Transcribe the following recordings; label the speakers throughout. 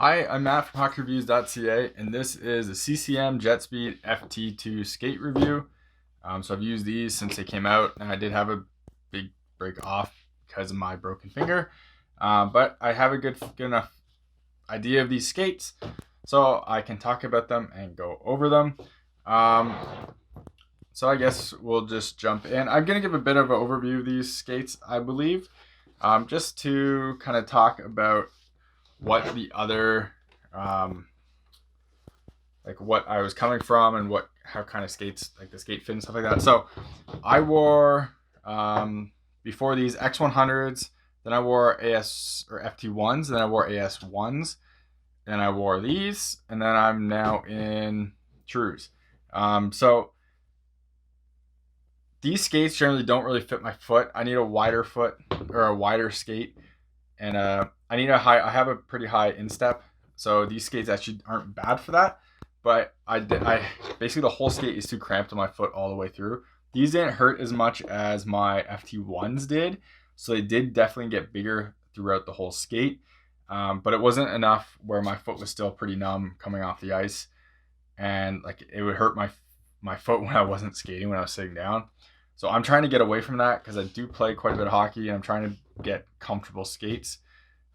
Speaker 1: Hi, I'm Matt from HockeyReviews.ca, and this is a CCM Jetspeed FT2 skate review. So I've used these since they came out, and I did have a big break off because of my broken finger. But I have a good enough idea of these skates, so I can talk about them and go over them. Um, so I guess we'll just jump in. I'm going to give a bit of an overview of these skates, I believe, just to kind of talk about what the other like what I was coming from and how kind of skates, like the skate fit and stuff like that. So I wore before these X100s, then I wore AS or FT1s, then I wore AS1s, then I wore these, and then I'm now in Trues. So these skates generally don't really fit my foot. I need a wider foot or a wider skate, and I need I have a pretty high instep, so these skates actually aren't bad for that. But I basically the whole skate is too cramped on my foot all the way through. These didn't hurt as much as my FT1s did, so they did definitely get bigger throughout the whole skate. But it wasn't enough where my foot was still pretty numb coming off the ice, and like it would hurt my foot when I wasn't skating, when I was sitting down. So I'm trying to get away from that because I do play quite a bit of hockey, and I'm trying to get comfortable skates.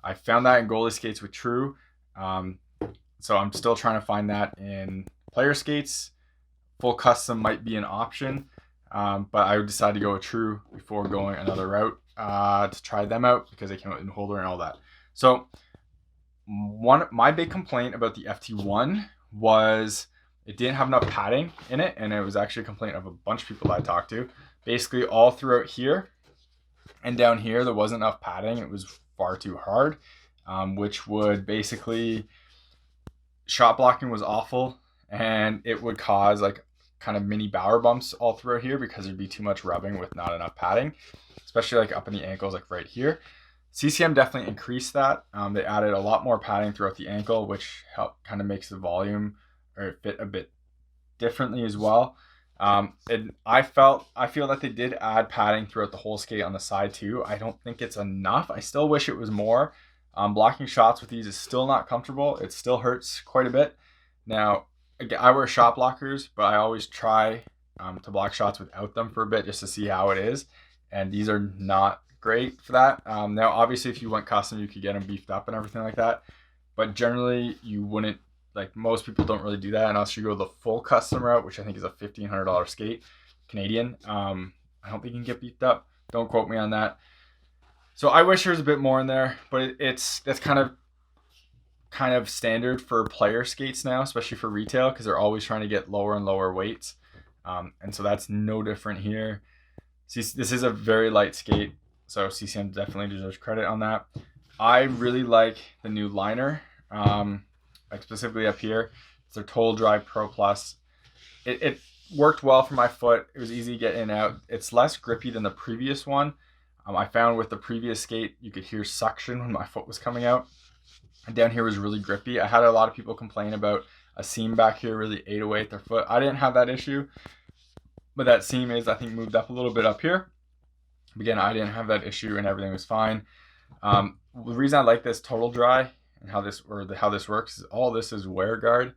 Speaker 1: I found that in goalie skates with True. So I'm still trying to find that in player skates. Full custom might be an option, but I decided to go with True before going another route to try them out because they came out in holder and all that. So my big complaint about the FT1 was it didn't have enough padding in it, and it was actually a complaint of a bunch of people that I talked to. Basically, all throughout here and down here, there wasn't enough padding. It was far too hard, which would basically, shot blocking was awful, and it would cause like kind of mini bower bumps all throughout here because thered be too much rubbing with not enough padding, especially like up in the ankles, like right here. CCM definitely increased that. They added a lot more padding throughout the ankle, which kind of makes the volume or fit a bit differently as well. And I feel that they did add padding throughout the whole skate on the side too. I don't think it's enough. I still wish it was more. Blocking shots with these is still not comfortable. It still hurts quite a bit. Now, again, I wear shot blockers, but I always try to block shots without them for a bit just to see how it is. And these are not great for that. Now, obviously, if you went custom, you could get them beefed up and everything like that. But generally, you wouldn't, like most people don't really do that unless you go the full custom route, which I think is a $1,500 skate, Canadian. I don't think you can get beefed up. Don't quote me on that. So I wish there was a bit more in there, but that's kind of standard for player skates now, especially for retail, because they're always trying to get lower and lower weights. And so that's no different here. This is a very light skate, so CCM definitely deserves credit on that. I really like the new liner, like specifically up here. It's their Total Dry Pro Plus. It worked well for my foot. It was easy to get in and out. It's less grippy than the previous one. I found with the previous skate, you could hear suction when my foot was coming out. And down here was really grippy. I had a lot of people complain about a seam back here really ate away at their foot. I didn't have that issue, but that seam is, I think, moved up a little bit up here. Again, I didn't have that issue and everything was fine. The reason I like this Total Dry and how this works is all this is wear guard.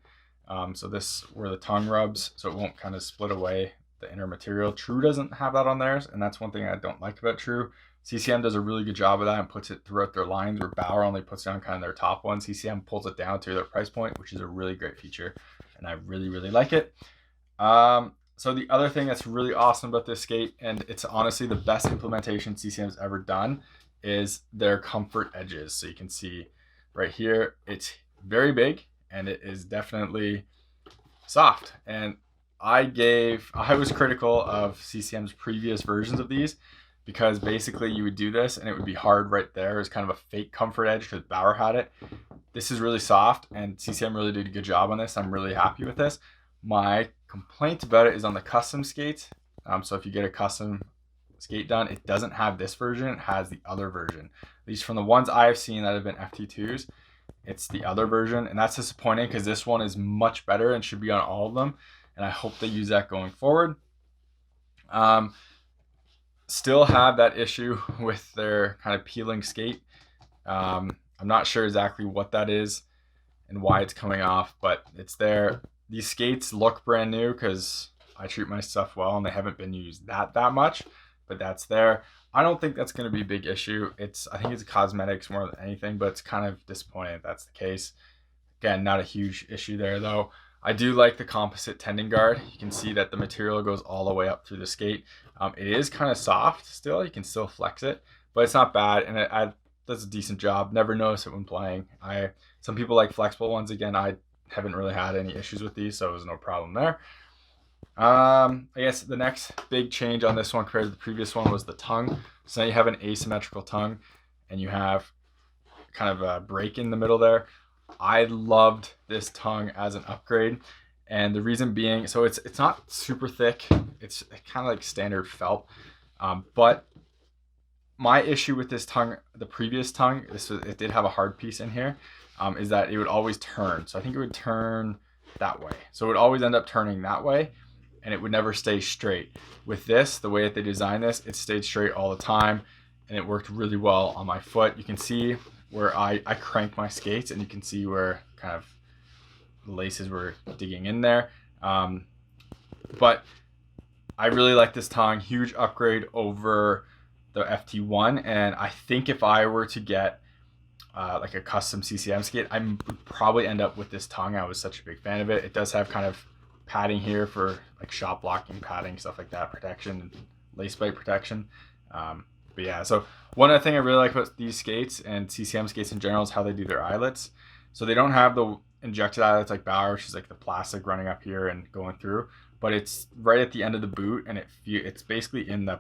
Speaker 1: So this where the tongue rubs, so it won't kind of split away the inner material. True doesn't have that on theirs, and that's one thing I don't like about True. CCM does a really good job of that and puts it throughout their lines, where Bauer only puts down kind of their top one. CCM pulls it down to their price point, which is a really great feature, and I really, really like it. So the other thing that's really awesome about this skate, and it's honestly the best implementation CCM's ever done, is their comfort edges. So you can see right here, it's very big, and it is definitely soft. And I was critical of CCM's previous versions of these because basically you would do this and it would be hard right there. It's kind of a fake comfort edge because Bauer had it. This is really soft, and CCM really did a good job on this. I'm really happy with this. My complaint about it is on the custom skates. So if you get a custom skate done, it doesn't have this version. It has the other version. At least from the ones I have seen that have been FT2s, it's the other version, and that's disappointing because this one is much better and should be on all of them, and I hope they use that going forward. Still have that issue with their kind of peeling skate. I'm not sure exactly what that is. and why it's coming off, but it's there. These skates look brand new because I treat my stuff well and they haven't been used that much, but that's there. I don't think that's going to be a big issue. I think it's cosmetics more than anything, but it's kind of disappointing if that's the case. Again, not a huge issue there though. I do like the composite tendon guard. You can see that the material goes all the way up through the skate. It is kind of soft still. You can still flex it, but it's not bad, and it does a decent job. Never notice it when playing. Some people like flexible ones. Again, I haven't really had any issues with these, so it was no problem there. I guess the next big change on this one compared to the previous one was the tongue. So now you have an asymmetrical tongue, and you have kind of a break in the middle there. I loved this tongue as an upgrade, and the reason being, so it's not super thick. It's kind of like standard felt, but my issue with this tongue, the previous tongue, it did have a hard piece in here, is that it would always turn. So I think it would turn that way. So it would always end up turning that way, and it would never stay straight. With this, the way that they designed this, it stayed straight all the time, and it worked really well on my foot. You can see where I crank my skates, and you can see where kind of the laces were digging in there. But I really like this tongue. Huge upgrade over the FT1, and I think if I were to get like a custom CCM skate, I would probably end up with this tongue. I was such a big fan of it. It does have kind of padding here for like shot blocking padding, stuff like that, protection, lace bite protection. But yeah, so one other thing I really like about these skates and CCM skates in general is how they do their eyelets. So they don't have the injected eyelets like Bauer, which is like the plastic running up here and going through, but it's right at the end of the boot, and it's basically in the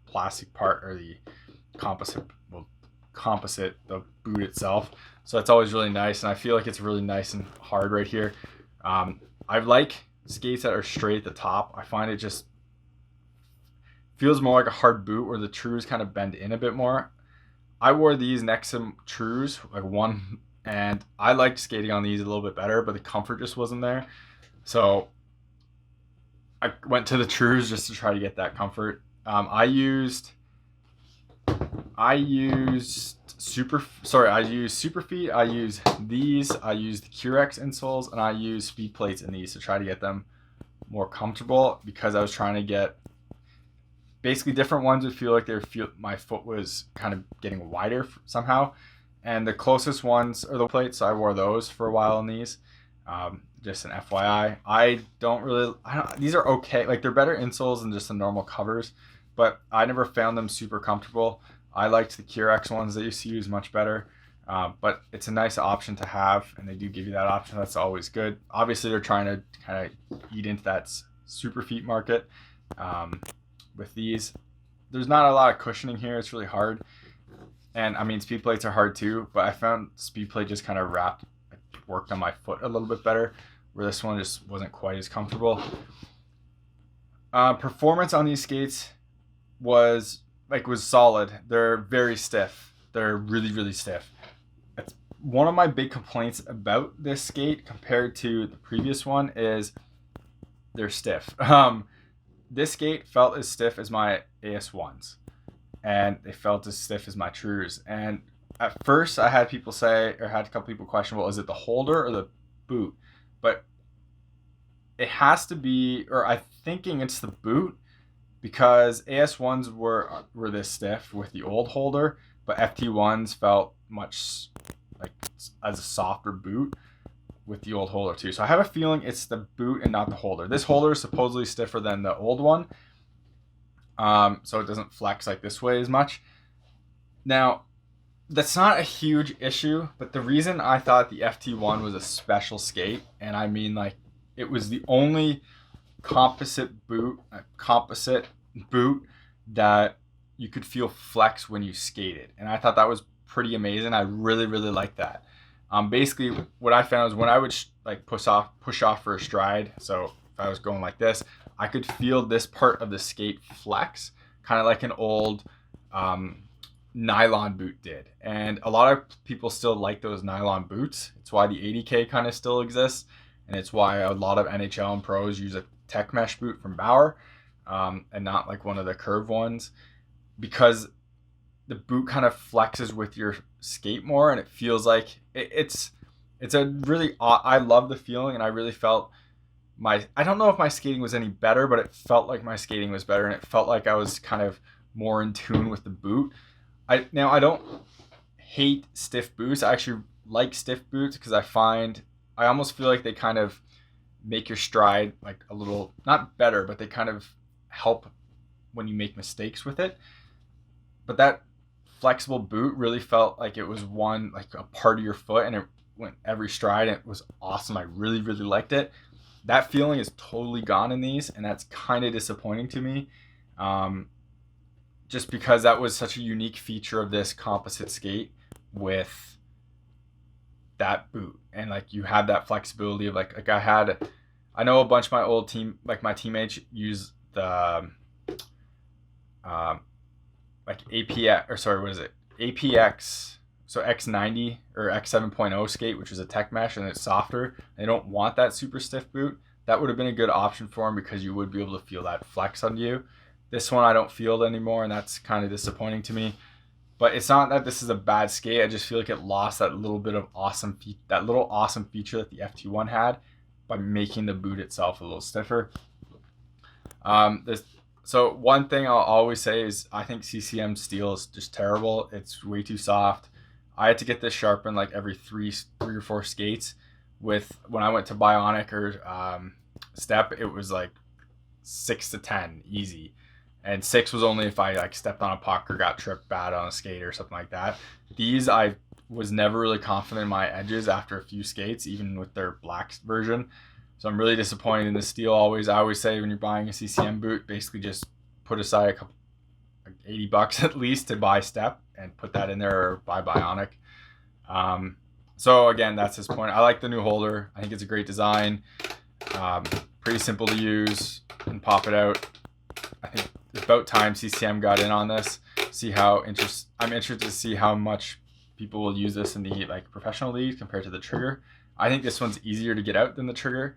Speaker 1: plastic part, or the composite the boot itself. So that's always really nice, and I feel like it's really nice and hard right here. I like skates that are straight at the top. I find it just feels more like a hard boot where the trues kind of bend in a bit more. I wore these next to trues, like one, and I liked skating on these a little bit better, but the comfort just wasn't there. So I went to the trues just to try to get that comfort. I used Superfeet. I use these. I use the Curex insoles, and I use speed plates in these to try to get them more comfortable, because I was trying to get basically different ones would feel like my foot was kind of getting wider somehow, and the closest ones are the plates, so I wore those for a while in these. Just an FYI, these are okay, like they're better insoles than just the normal covers, but I never found them super comfortable. I liked the Curex ones they used to use much better, but it's a nice option to have, and they do give you that option. That's always good. Obviously, they're trying to kind of eat into that Superfeet market. With these, there's not a lot of cushioning here. It's really hard, and I mean speed plates are hard too, but I found speed plate just kind of worked on my foot a little bit better, where this one just wasn't quite as comfortable. Performance on these skates was solid. They're very stiff. They're really, really stiff. It's one of my big complaints about this skate compared to the previous one is they're stiff. This skate felt as stiff as my AS1s, and they felt as stiff as my Trues. And at first I had a couple people question, well, is it the holder or the boot? But it has to be, or I'm thinking it's the boot, because AS1s were this stiff with the old holder, but FT1s felt much like as a softer boot with the old holder too. So I have a feeling it's the boot and not the holder. This holder is supposedly stiffer than the old one, so it doesn't flex like this way as much. Now, that's not a huge issue, but the reason I thought the FT1 was a special skate, and I mean like it was the only composite boot that you could feel flex when you skated, and I thought that was pretty amazing. I really, really liked that. Basically, what I found was when I would push off for a stride, so if I was going like this, I could feel this part of the skate flex, kind of like an old nylon boot did. And a lot of people still like those nylon boots. It's why the 80K kind of still exists, and it's why a lot of NHL and pros use a tech mesh boot from Bauer, and not like one of the curved ones, because the boot kind of flexes with your skate more, and it feels like it's It's a really, I love the feeling, and I really felt I don't know if my skating was any better, but it felt like my skating was better, and it felt like I was kind of more in tune with the boot. I don't hate stiff boots. I actually like stiff boots because I almost feel like they kind of make your stride like a little, not better, but they kind of help when you make mistakes with it. But that flexible boot really felt like it was like a part of your foot, and it went every stride, and it was awesome. I really, really liked it. That feeling is totally gone in these, and that's kind of disappointing to me. Just because that was such a unique feature of this composite skate with that boot, and like you had that flexibility of like I know a bunch of my old my teammates use the like APX, or sorry, what is it? APX, so X90 or X7.0 skate, which is a tech mesh and it's softer. They don't want that super stiff boot. That would have been a good option for them because you would be able to feel that flex on you. This one I don't feel it anymore, and that's kind of disappointing to me. But it's not that this is a bad skate. I just feel like it lost that little bit of that little awesome feature that the FT1 had by making the boot itself a little stiffer. So one thing I'll always say is I think CCM steel is just terrible. It's way too soft. I had to get this sharpened like every three or four skates. When I went to Bionic or Step, it was like 6 to 10 easy, and 6 was only if I like stepped on a puck or got tripped bad on a skate or something like that. These, I was never really confident in my edges after a few skates, even with their black version. So I'm really disappointed in the steel. I always say when you're buying a CCM boot, basically just put aside a couple, like $80 at least to buy Step and put that in there, or buy Bionic. So again, that's his point. I like the new holder. I think it's a great design. Pretty simple to use and pop it out. I think it's about time CCM got in on this. I'm interested to see how much people will use this in the like professional league compared to the trigger. I think this one's easier to get out than the trigger.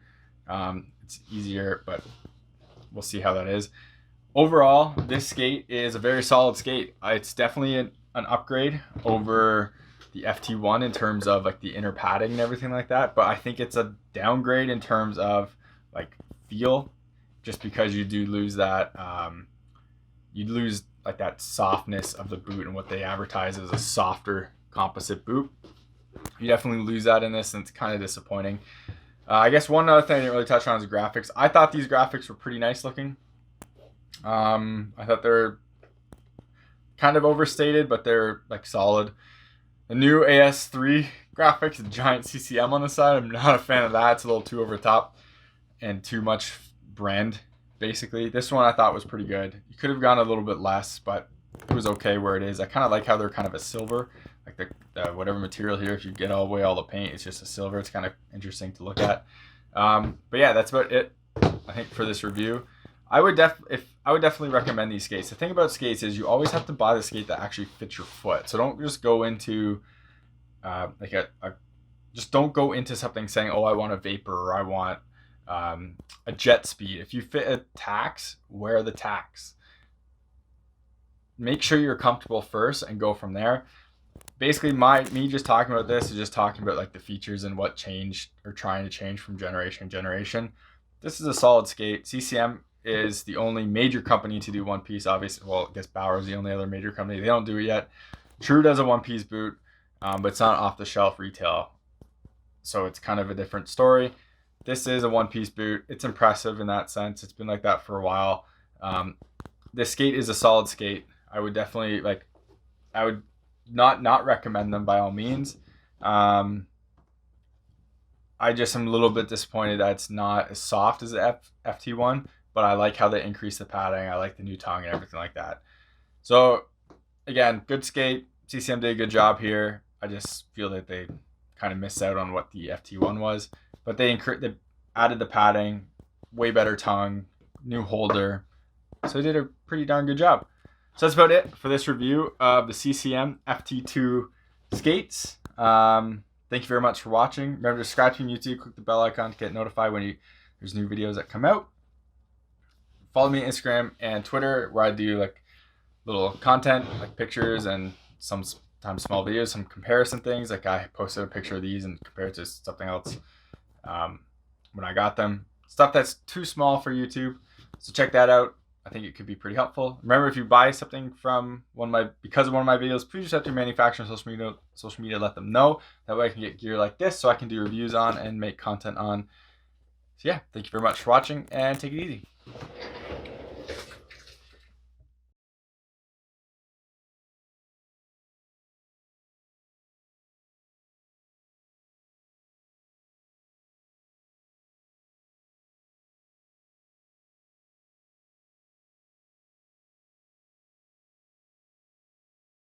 Speaker 1: It's easier, but we'll see how that is. Overall, this skate is a very solid skate. It's definitely an upgrade over the FT1 in terms of like the inner padding and everything like that, but I think it's a downgrade in terms of like feel, just because you do lose that you'd lose like that softness of the boot and what they advertise as a softer composite boot. You definitely lose that in this, and it's kind of disappointing. I guess one other thing I didn't really touch on is the graphics. I thought these graphics were pretty nice looking. I thought they're kind of overstated, but they're like solid. The new AS3 graphics, the giant CCM on the side, I'm not a fan of that. It's a little too over the top and too much brand, basically. This one I thought was pretty good. You could have gone a little bit less, but it was okay where it is. I kind of like how they're kind of a silver, like the whatever material here. If you get all the paint, it's just a silver. It's kind of interesting to look at. But yeah, that's about it, I think, for this review. I would definitely recommend these skates. The thing about skates is you always have to buy the skate that actually fits your foot. So don't just go into just don't go into something saying, oh, I want a Vapor, or I want a Jetspeed. If you fit a Tacks, wear the Tacks. Make sure you're comfortable first and go from there. Basically, me just talking about this is just talking about like the features and what changed or trying to change from generation to generation. This is a solid skate. CCM is the only major company to do one piece, obviously. Well, I guess Bauer is the only other major company. They don't do it yet. True does a one piece boot, but it's not off the shelf retail, so it's kind of a different story. This is a one piece boot. It's impressive in that sense. It's been like that for a while. This skate is a solid skate. I would definitely I would not recommend them by all means. I just am a little bit disappointed that it's not as soft as the FT1, but I like how they increased the padding. I like the new tongue and everything like that. So again, good skate. CCM did a good job here. I just feel that they kind of missed out on what the FT1 was, but they added the padding, way better tongue, new holder. So they did a pretty darn good job. So that's about it for this review of the CCM FT2 skates. Thank you very much for watching. Remember to subscribe to YouTube, click the bell icon to get notified when there's new videos that come out. Follow me on Instagram and Twitter, where I do like little content, like pictures and some sometimes small videos, some comparison things. Like I posted a picture of these and compared it to something else when I got them. Stuff that's too small for YouTube. So check that out. I think it could be pretty helpful. Remember, if you buy something from because of one of my videos, please reach out to your manufacturer on social media, let them know. That way I can get gear like this so I can do reviews on and make content on. So yeah, thank you very much for watching and take it easy.